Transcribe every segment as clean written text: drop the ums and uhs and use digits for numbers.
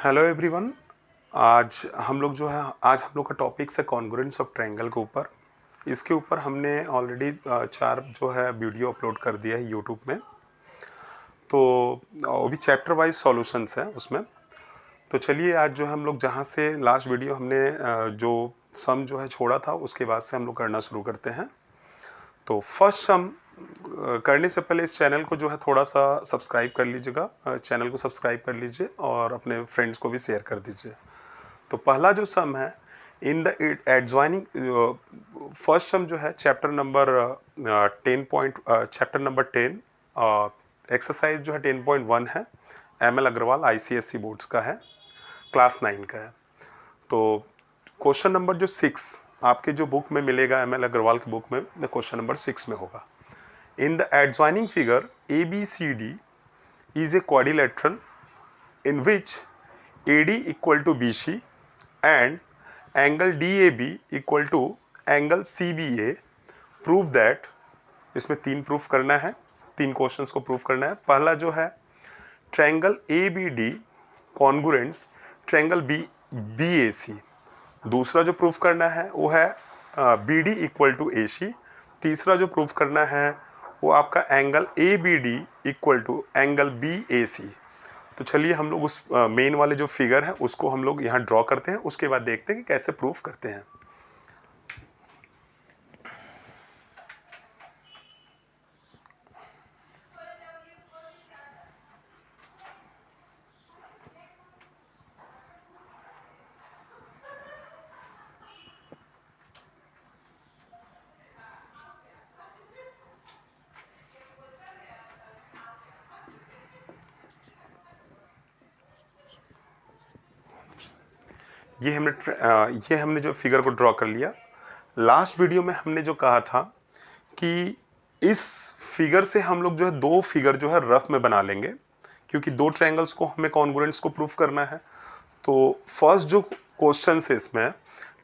Hello everyone. आज हम लोग का टॉपिक्स है कॉन्ग्रुएंस ऑफ ट्रायंगल के ऊपर। इसके ऊपर हमने ऑलरेडी 4 जो है वीडियो अपलोड कर दिया है यूट्यूब में। तो वो भी चैप्टर वाइज सॉल्यूशंस हैं उसमें। तो चलिए आज जो है हम लोग जहाँ से लास्ट वीडियो हमने जो सम जो है छोड़ा था उसके बाद से हम लोग करना शुरू करते हैं। तो फर्स्ट सम करने से पहले इस चैनल को जो है थोड़ा सा सब्सक्राइब कर लीजिएगा। चैनल को सब्सक्राइब कर लीजिए और अपने फ्रेंड्स को भी शेयर कर दीजिए। तो पहला जो सम है इन द एडजॉइनिंग, फर्स्ट सम जो है चैप्टर नंबर 10 एक्सरसाइज जो है 10.1 है। M L Agarwal ICSE boards का है, क्लास 9 का है। तो क्वेश्चन नंबर जो 6 आपके जो बुक में मिलेगा, एम एल अग्रवाल की बुक में क्वेश्चन नंबर 6 में होगा। In the adjoining figure ABCD is a quadrilateral in which AD equal to BC and angle DAB equal to angle CBA. Prove that, इसमें 3 प्रूफ करना है, 3 क्वेश्चंस को प्रूफ करना है। पहला जो है triangle ABD congruence triangle BAC। दूसरा जो प्रूफ करना है वो है BD इक्वल टू AC। तीसरा जो प्रूफ करना है वो आपका angle ABD equal to angle BAC। तो चलिए हम लोग उस मेन वाले जो फिगर है उसको हम लोग यहाँ ड्रॉ करते हैं, उसके बाद देखते हैं कि कैसे प्रूफ करते हैं। ये हमने जो फिगर को ड्रॉ कर लिया। लास्ट वीडियो में हमने जो कहा था कि इस फिगर से हम लोग जो है 2 फिगर जो है रफ में बना लेंगे, क्योंकि 2 ट्रायंगल्स को हमें कॉन्ग्रुएंट्स को प्रूफ करना है। तो फर्स्ट जो क्वेश्चन है इसमें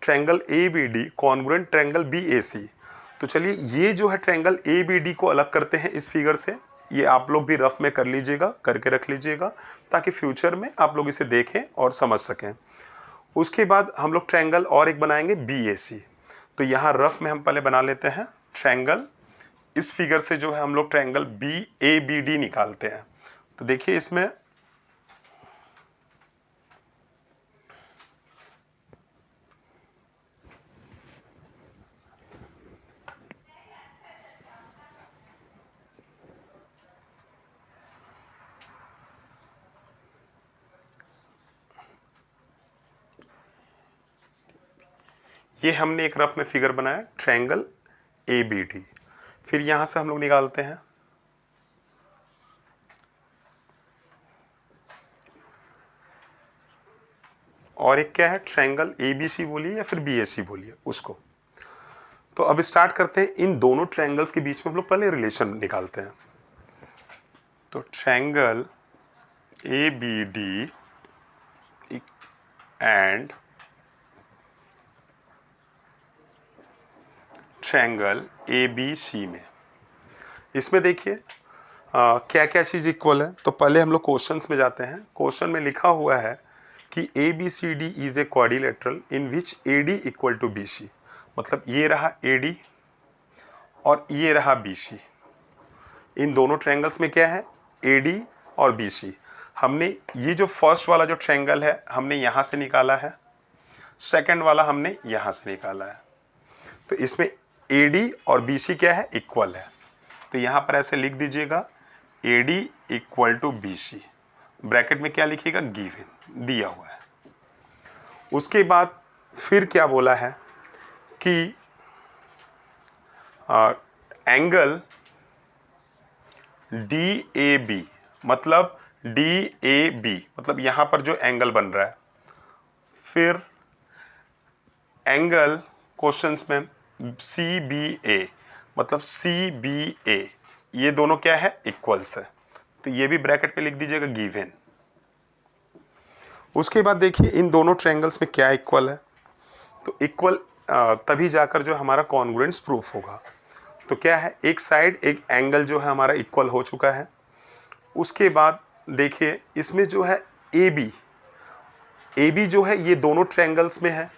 triangle ABD congruent triangle BAC। तो चलिए ये जो है ट्रायंगल ABD को अलग करते हैं इस फिगर से। ये आप लोग भी रफ में कर लीजिएगा, करके रख लीजिएगा, ताकि फ्यूचर में आप लोग इसे देखें और समझ सकें। उसके बाद हम लोग ट्रायंगल और एक बनाएंगे BAC। तो यहाँ रफ में हम पहले बना लेते हैं ट्रायंगल। इस फिगर से जो है हम लोग ट्रायंगल BABD निकालते हैं। तो देखिए इसमें ये हमने एक रफ में फिगर बनाया ट्रायंगल ABD। फिर यहां से हम लोग निकालते हैं और एक क्या है ट्रायंगल ABC बोलिए या फिर BAC बोलिए उसको। तो अब स्टार्ट करते हैं, इन दोनों ट्रायंगल्स के बीच में हम लोग पहले रिलेशन निकालते हैं। तो triangle ABD and triangle ABC में, इसमें देखिए क्या क्या चीज़ इक्वल है। तो पहले हम लोग क्वेश्चंस में जाते हैं। क्वेश्चन में लिखा हुआ है कि ABCD is a quadrilateral in which AD equal to BC। मतलब ये रहा AD और ये रहा BC। इन दोनों ट्रायंगल्स में क्या है AD और BC। हमने ये जो फर्स्ट वाला जो ट्रायंगल है हमने यहाँ से निकाला है, सेकंड वाला हमने यहाँ से निकाला है। तो इसमें AD और BC क्या है इक्वल है। तो यहाँ पर ऐसे लिख दीजिएगा AD equal to BC, bracket में क्या लिखिएगा गिवन दिया हुआ है। उसके बाद फिर क्या बोला है कि एंगल DAB, मतलब DAB मतलब यहाँ पर जो एंगल बन रहा है। फिर एंगल क्वेश्चंस में CBA, मतलब CBA, ये दोनों क्या है इक्वल्स है। तो ये भी ब्रैकेट पे लिख दीजिएगा गिवन। उसके बाद देखिए इन दोनों ट्रायंगल्स में क्या इक्वल है। तो इक्वल तभी जाकर जो हमारा कॉन्ग्रुएंस प्रूफ होगा। तो क्या है, एक साइड एक एंगल जो है हमारा इक्वल हो चुका है। उसके बाद देखिए इसमें जो है AB ए बी जो है ये दोनों ट्रायंगल्स में है,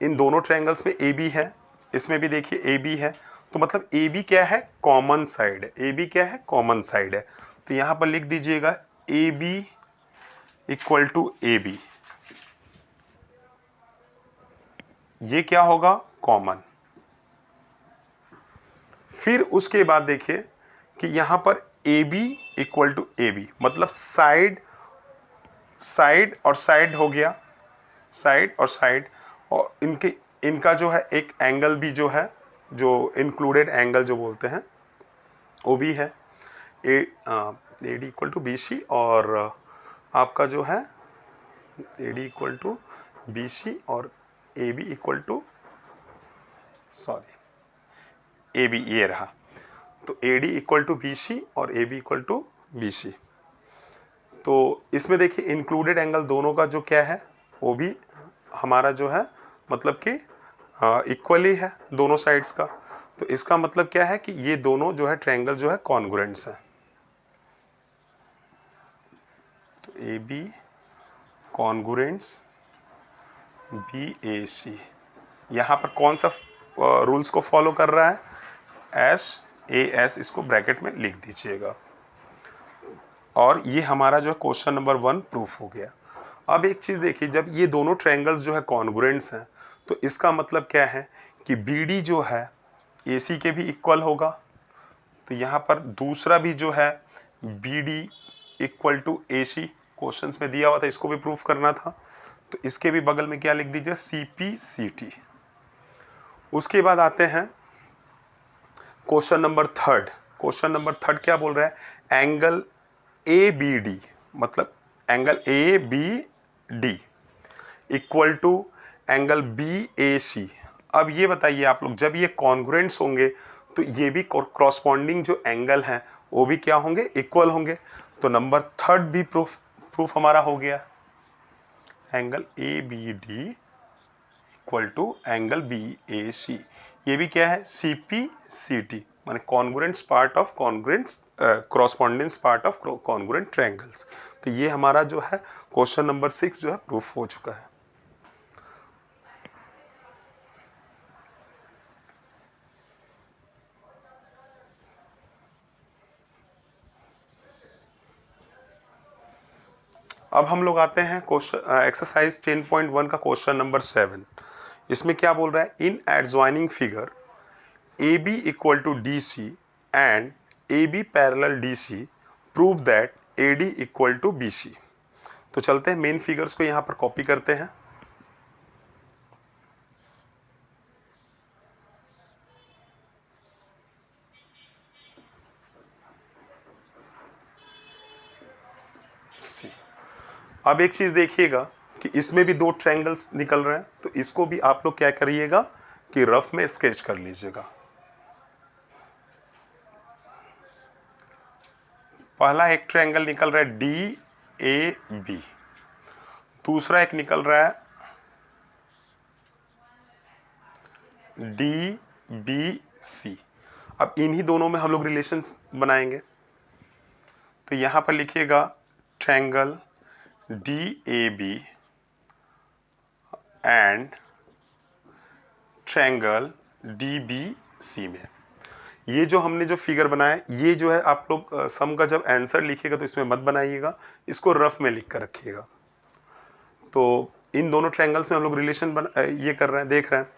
इन दोनों ट्रायंगल्स में ए बी है, इसमें भी देखिए ए बी है, तो मतलब ए बी क्या है, कॉमन साइड है। ए बी क्या है, कॉमन साइड है। तो यहाँ पर लिख दीजिएगा A B equal to A B, ये क्या होगा, कॉमन। फिर उसके बाद देखिए कि यहां पर A B equal to A B, मतलब साइड साइड और साइड हो गया, साइड और साइड, और इनका जो है एक एंगल भी जो है, जो इंक्लूडेड एंगल जो बोलते हैं वो भी है A D equal to B C, और आपका जो है A D equal to B C और A B equal to, sorry A B ये रहा, तो A D equal to B C और A B equal to B C. तो इसमें देखिए इंक्लूडेड एंगल दोनों का जो क्या है वो भी हमारा जो है मतलब कि इक्वली है दोनों साइड्स का। तो इसका मतलब क्या है कि ये दोनों जो है ट्रायंगल जो है कॉन्ग्रुएंट्स हैं। तो A B congruents B A सी, यहाँ पर कौन सा रूल्स को फॉलो कर रहा है, एस ए एस, इसको ब्रैकेट में लिख दीजिएगा। और ये हमारा जो है क्वेश्चन नंबर 1 प्रूफ हो गया। अब एक चीज़ देखिए, जब ये दोनों ट्रायंगल्स जो है कॉन्ग्रुएंट्स हैं तो इसका मतलब क्या है कि बी डी जो है ए सी के भी इक्वल होगा। तो यहाँ पर दूसरा भी जो है B D equal to A C question में दिया हुआ था, इसको भी प्रूफ करना था, तो इसके भी बगल में क्या लिख दीजिए, सी पी सी टी। उसके बाद आते हैं क्वेश्चन नंबर 3। क्वेश्चन नंबर 3 क्या बोल रहा है, एंगल ए बी डी, मतलब angle A B D equal to angle B A C. अब ये बताइए आप लोग, जब ये कॉन्ग्रुएंट्स होंगे तो ये भी कॉरस्पॉन्डिंग जो एंगल हैं वो भी क्या होंगे, इक्वल होंगे। तो नंबर 3 भी प्रूफ हमारा हो गया, angle A B D equal to angle B A C. ये भी क्या है, सी पी सी टी, माने congruents part of congruents, correspondence part of congruent triangles. तो ये हमारा जो है क्वेश्चन नंबर 6 जो है प्रूफ हो चुका है। अब हम लोग आते हैं क्वेश्चन एक्सरसाइज 10.1 का क्वेश्चन नंबर 7। इसमें क्या बोल रहा है, in adjoining figure A B equal to D C and A B parallel D C prove that A D equal to B C. तो चलते हैं मेन फिगर्स को यहाँ पर कॉपी करते हैं। अब एक चीज देखिएगा कि इसमें भी 2 ट्रायंगल्स निकल रहे हैं, तो इसको भी आप लोग क्या करिएगा कि रफ में स्केच कर लीजिएगा। पहला एक ट्रायंगल निकल रहा है डी ए बी, दूसरा एक निकल रहा है डी बी सी। अब इन्हीं दोनों में हम लोग रिलेशंस बनाएंगे। तो यहां पर लिखिएगा triangle D A B and triangle D B C में ये जो हमने जो फिगर बनाया, ये जो है आप लोग सम का जब आंसर लिखिएगा तो इसमें मत बनाइएगा, इसको रफ में लिख कर रखिएगा। तो इन दोनों ट्रायंगल्स में हम लोग रिलेशन ये कर रहे हैं, देख रहे हैं।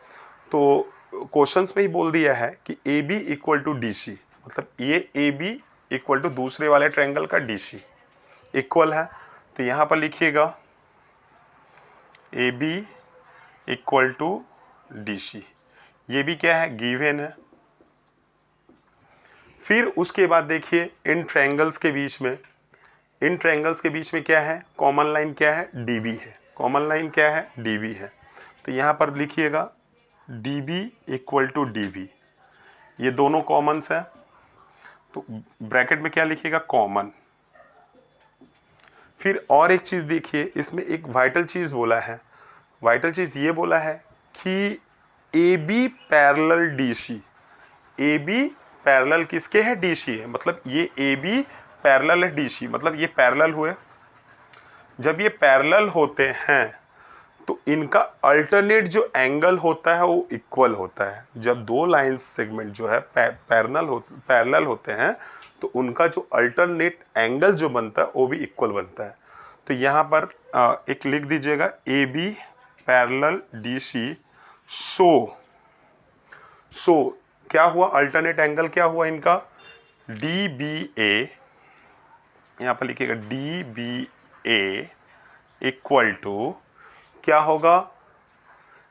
तो क्वेश्चंस में ही बोल दिया है कि A B equal to D C, मतलब ये ए बी इक्वल टू दूसरे वाले ट्रायंगल का डी सी इक्वल है। तो यहाँ पर लिखिएगा A B equal to D C, ये भी क्या है, गिवन है। फिर उसके बाद देखिए इन ट्रायंगल्स के बीच में, इन ट्रायंगल्स के बीच में क्या है, कॉमन लाइन क्या है, डी बी है। कॉमन लाइन क्या है, डी बी है। तो यहाँ पर लिखिएगा D B equal to D B, ये दोनों कॉमन्स है। तो ब्रैकेट में क्या लिखिएगा, कॉमन। फिर और एक चीज़ देखिए, इसमें एक वाइटल चीज़ बोला है। वाइटल चीज़ ये बोला है कि A B parallel D C, A B parallel किसके है, डी सी है। मतलब ये ए बी पैरेलल है डी सी, मतलब ये पैरेलल हुए। जब ये पैरेलल होते हैं तो इनका अल्टरनेट जो एंगल होता है वो इक्वल होता है। जब दो लाइन सेगमेंट जो है पैरेलल होते हैं तो उनका जो अल्टरनेट एंगल जो बनता है वो भी इक्वल बनता है। तो यहाँ पर एक लिख दीजिएगा A B parallel D C. So क्या हुआ, अल्टरनेट एंगल क्या हुआ इनका, डी बी ए, यहाँ पर लिखिएगा D B A equal to क्या होगा,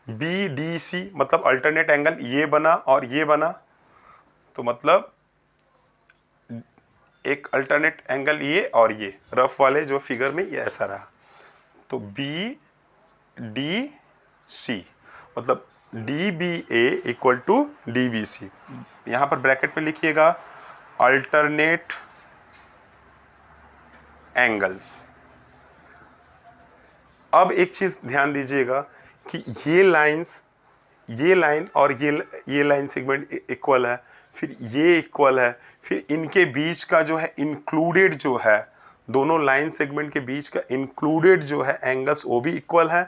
बी डी सी, मतलब अल्टरनेट एंगल ये बना और ये बना, तो मतलब एक अल्टरनेट एंगल ये और ये रफ वाले जो फिगर में ये ऐसा रहा, तो बी डी सी मतलब D B A equal to D B C. यहाँ पर ब्रैकेट में लिखिएगा अल्टरनेट एंगल्स। अब एक चीज ध्यान दीजिएगा कि ये लाइन और ये लाइन सेगमेंट इक्वल है, फिर ये इक्वल है, फिर इनके बीच का जो है इंक्लूडेड जो है, दोनों लाइन सेगमेंट के बीच का इंक्लूडेड जो है एंगल्स वो भी इक्वल है।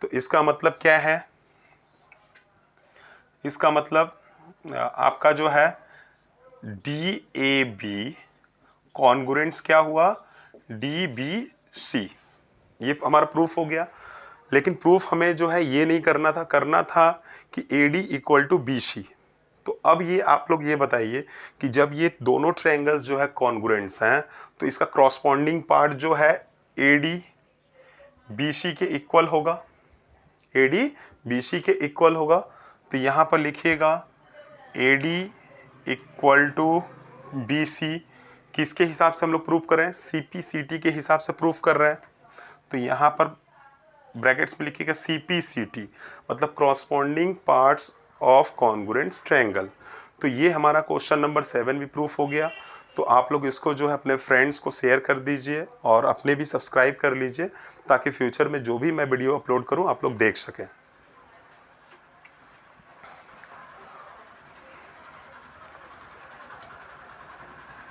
तो इसका मतलब क्या है, इसका मतलब आपका जो है डी ए बी कॉन्ग्रुएंट्स क्या हुआ, डी बी सी। ये हमारा प्रूफ हो गया। लेकिन प्रूफ हमें जो है ये नहीं करना था कि A D equal to B C. तो अब ये आप लोग ये बताइए कि जब ये दोनों ट्रायंगल्स जो है कॉन्ग्रुएंट्स हैं तो इसका क्रॉसपॉन्डिंग पार्ट जो है ए डी बी सी के इक्वल होगा, ए डी बी सी के इक्वल होगा। तो यहाँ पर लिखिएगा A D equal to B C. किसके हिसाब से हम लोग प्रूफ कर रहे हैं, सी पी सी टी के हिसाब से प्रूफ कर रहे हैं। तो यहाँ पर ब्रैकेट्स में लिखिएगा सी पी सी टी मतलब corresponding parts of congruent triangle. तो ये हमारा क्वेश्चन नंबर 7 भी प्रूफ हो गया। तो आप लोग इसको जो है अपने फ्रेंड्स को शेयर कर दीजिए और अपने भी सब्सक्राइब कर लीजिए ताकि फ्यूचर में जो भी मैं वीडियो अपलोड करूं आप लोग देख सकें।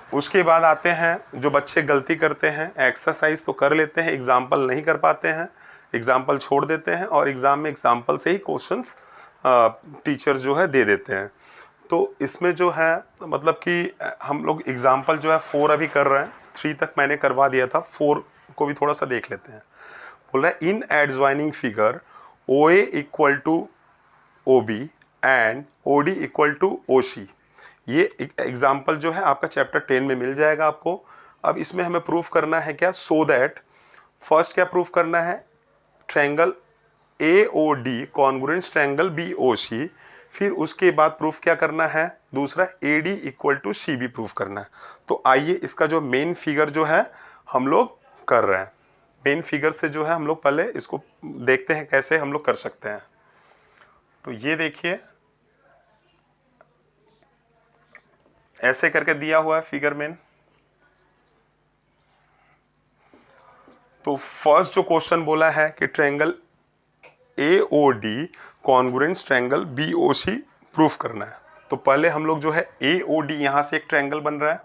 उसके बाद आते हैं जो बच्चे गलती करते हैं, एक्सरसाइज तो कर लेते हैं, एग्जाम्पल नहीं कर पाते हैं, एग्जाम्पल छोड़ देते हैं और एग्ज़ाम में एग्जाम्पल से ही क्वेश्चंस टीचर जो है दे देते हैं। तो इसमें जो है मतलब कि हम लोग एग्जाम्पल जो है 4 अभी कर रहे हैं, 3 तक मैंने करवा दिया था, 4 को भी थोड़ा सा देख लेते हैं। बोल रहा है in adjoining figure O A equal to O B and O D equal to O C. ये एग्जाम्पल जो है आपका चैप्टर 10 में मिल जाएगा आपको। अब इसमें हमें प्रूफ करना है क्या, सो दैट फर्स्ट क्या प्रूफ करना है, triangle A O D congruent triangle B O C. फिर उसके बाद प्रूफ क्या करना है, दूसरा A D equal to C B proof करना है। तो आइए इसका जो मेन फिगर जो है हम लोग कर रहे हैं, मेन फिगर से जो है हम लोग पहले इसको देखते हैं कैसे हम लोग कर सकते हैं। तो ये देखिए ऐसे करके दिया हुआ है फिगर मेन। तो फर्स्ट जो क्वेश्चन बोला है कि triangle A O D congruent triangle B O C proof करना है। तो पहले हम लोग जो है ए ओ डी यहाँ से एक ट्रायंगल बन रहा है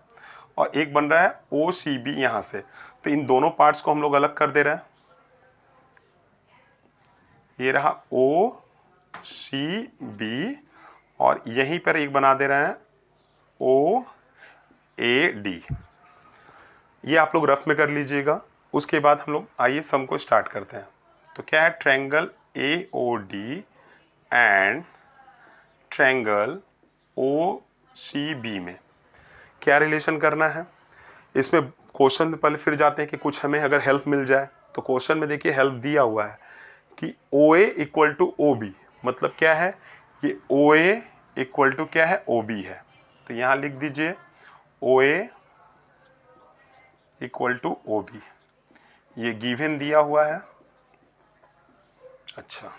और एक बन रहा है ओ सी बी यहाँ से। तो इन दोनों पार्ट्स को हम लोग अलग कर दे रहे हैं। ये रहा ओ सी बी और यहीं पर एक बना दे रहे हैं ओ ए डी। ये आप लोग रफ में कर लीजिएगा। उसके बाद हम लोग आइए सम को स्टार्ट करते हैं। तो क्या है, triangle A O D and triangle O C B में क्या रिलेशन करना है। इसमें क्वेश्चन में पहले फिर जाते हैं कि कुछ हमें अगर हेल्प मिल जाए। तो क्वेश्चन में देखिए हेल्प दिया हुआ है कि ओ A equal to O B, मतलब क्या है, ये ओ ए इक्वल टू क्या है, ओ बी है। तो यहाँ लिख दीजिए ओ A equal to O B, ये गिवन दिया हुआ है। अच्छा,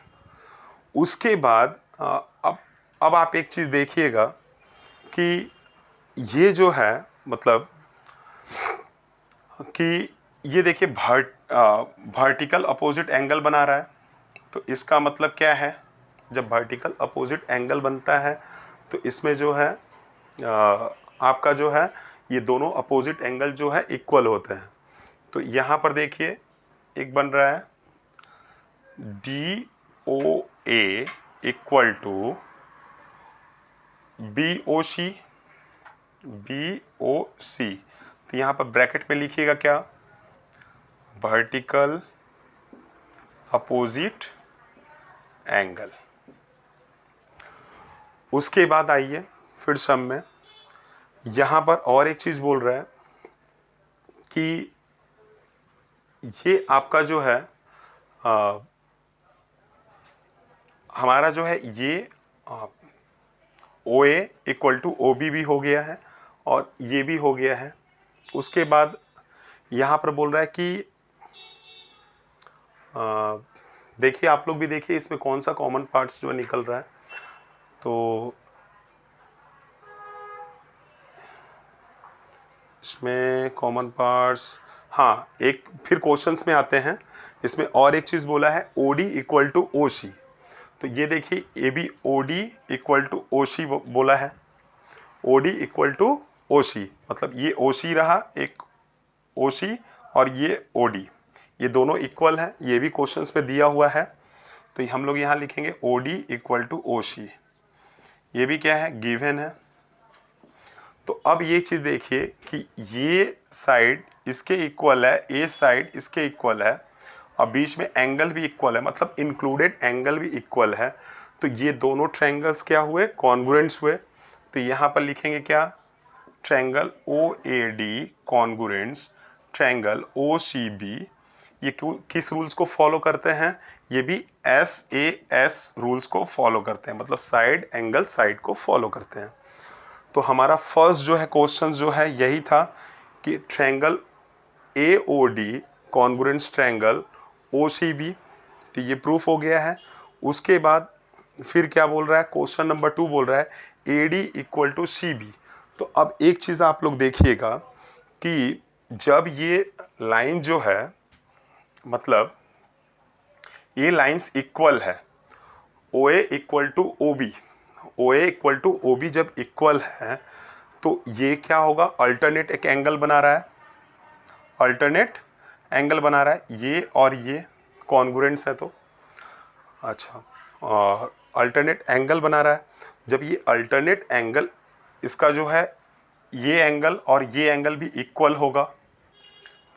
उसके बाद अब आप एक चीज़ देखिएगा कि ये जो है मतलब कि ये देखिए वर्टिकल अपोजिट एंगल बना रहा है। तो इसका मतलब क्या है, जब वर्टिकल अपोजिट एंगल बनता है तो इसमें जो है आपका जो है ये दोनों अपोजिट एंगल जो है इक्वल होते हैं। तो यहाँ पर देखिए एक बन रहा है DOA इक्वल टू BOC, तो यहाँ पर ब्रैकेट में लिखिएगा क्या, वर्टिकल अपोजिट एंगल। उसके बाद आइए फिर सम में, यहाँ पर और एक चीज़ बोल रहा है कि ये आपका जो है हमारा जो है ये OA इक्वल टू OB भी हो गया है और ये भी हो गया है। उसके बाद यहाँ पर बोल रहा है कि देखिए आप लोग भी देखिए इसमें कौन सा कॉमन पार्ट्स जो निकल रहा है। तो इसमें कॉमन पार्ट्स, हाँ एक फिर क्वेश्चंस में आते हैं। इसमें और एक चीज़ बोला है OD इक्वल टू OC, तो ये देखिए ये भी OD इक्वल टू OC बोला है। OD इक्वल टू OC मतलब ये OC रहा एक OC और ये OD, ये दोनों इक्वल है, ये भी क्वेश्चंस में दिया हुआ है। तो हम लोग यहाँ लिखेंगे OD इक्वल टू OC, ये भी क्या है, गिवन है। तो अब ये चीज़ देखिए कि ये साइड इसके इक्वल है, ये साइड इसके इक्वल है और बीच में एंगल भी इक्वल है, मतलब इंक्लूडेड एंगल भी इक्वल है। तो ये दोनों ट्रायंगल्स क्या हुए, कॉन्ग्रुएंट्स हुए। तो यहाँ पर लिखेंगे क्या, triangle OAD congruents triangle OCB। ये किस रूल्स को फॉलो करते हैं, ये भी SAS रूल्स को फॉलो करते हैं, मतलब साइड एंगल साइड को फॉलो करते हैं। तो हमारा फर्स्ट जो है क्वेश्चन जो है यही था कि triangle AOD congruents triangle OCB, तो ये प्रूफ हो गया है। उसके बाद फिर क्या बोल रहा है, क्वेश्चन नंबर 2 बोल रहा है AD इक्वल टू CB। तो अब एक चीज़ आप लोग देखिएगा कि जब ये लाइन जो है, मतलब ये लाइंस इक्वल है, OA equal to OB, OA equal to OB जब इक्वल है तो ये क्या होगा, अल्टरनेट एक एंगल बना रहा है, अल्टरनेट एंगल बना रहा है, ये और ये कॉन्ग्रुएंट्स है। तो अच्छा अल्टरनेट एंगल बना रहा है। जब ये अल्टरनेट एंगल इसका जो है ये एंगल और ये एंगल भी इक्वल होगा,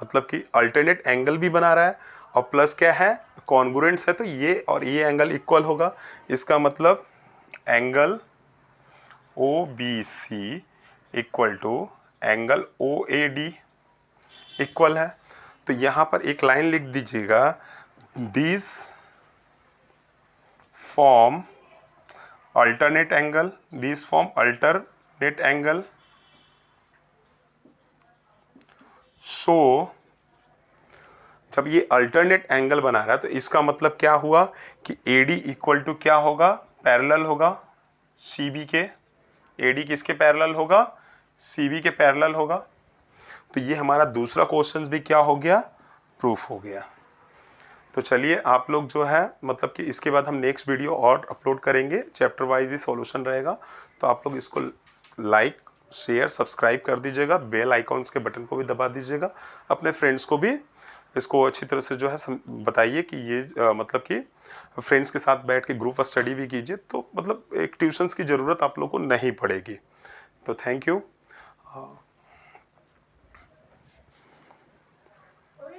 मतलब कि अल्टरनेट एंगल भी बना रहा है और प्लस क्या है, कॉन्ग्रुएंट्स है, तो ये और ये एंगल इक्वल होगा। इसका मतलब angle OBC equal to angle OAD equal है। तो यहाँ पर एक लाइन लिख दीजिएगा, this form alternate angle, this form alternate angle, so जब ये अल्टरनेट एंगल बना रहा है तो इसका मतलब क्या हुआ कि AD इक्वल टू क्या होगा, पैरेलल होगा CB के। AD किसके पैरेलल होगा, CB के पैरेलल होगा। तो ये हमारा दूसरा क्वेश्चन भी क्या हो गया, प्रूफ हो गया। तो चलिए आप लोग जो है, मतलब कि इसके बाद हम नेक्स्ट वीडियो और अपलोड करेंगे, चैप्टर वाइज ही सॉल्यूशन रहेगा। तो आप लोग इसको लाइक शेयर सब्सक्राइब कर दीजिएगा, बेल आइकॉन्स के बटन को भी दबा दीजिएगा, अपने फ्रेंड्स को भी इसको अच्छी तरह से जो है बताइए कि ये मतलब कि फ्रेंड्स के साथ बैठ के ग्रुप स्टडी भी कीजिए, तो मतलब एक ट्यूशन्स की ज़रूरत आप लोग को नहीं पड़ेगी। तो थैंक यू।